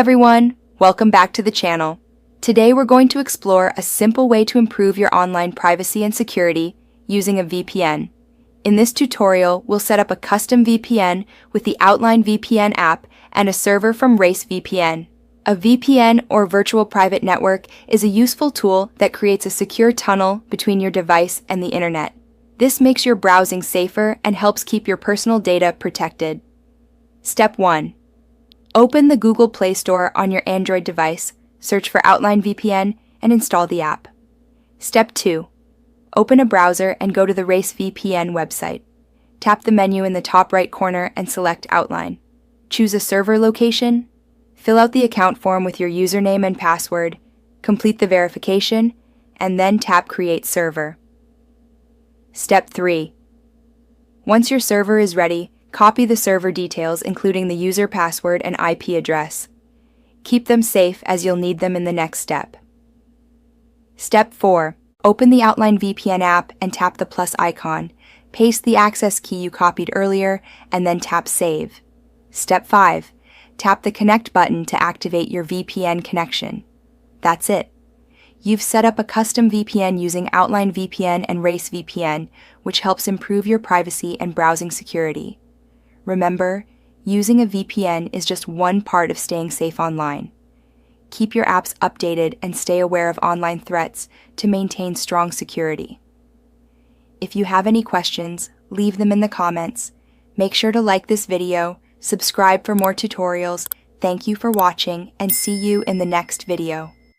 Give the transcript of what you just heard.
everyone, welcome back to the channel. Today we're going to explore a simple way to improve your online privacy and security using a VPN. In this tutorial, we'll set up a custom VPN with the Outline VPN app and a server from RaceVPN. A VPN, or virtual private network, is a useful tool that creates a secure tunnel between your device and the internet. This makes your browsing safer and helps keep your personal data protected. Step 1. Open the Google Play Store on your Android device, search for Outline VPN, and install the app. Step 2. Open a browser and go to the RaceVPN website. Tap the menu in the top right corner and select Outline. Choose a server location, fill out the account form with your username and password, complete the verification, and then tap Create Server. Step 3. Once your server is ready, copy the server details including the user password and IP address. Keep them safe as you'll need them in the next step. Step 4. Open the Outline VPN app and tap the plus icon. Paste the access key you copied earlier and then tap Save. Step 5. Tap the Connect button to activate your VPN connection. That's it. You've set up a custom VPN using Outline VPN and RaceVPN, which helps improve your privacy and browsing security. Remember, using a VPN is just one part of staying safe online. Keep your apps updated and stay aware of online threats to maintain strong security. If you have any questions, leave them in the comments. Make sure to like this video, subscribe for more tutorials. Thank you for watching, and see you in the next video.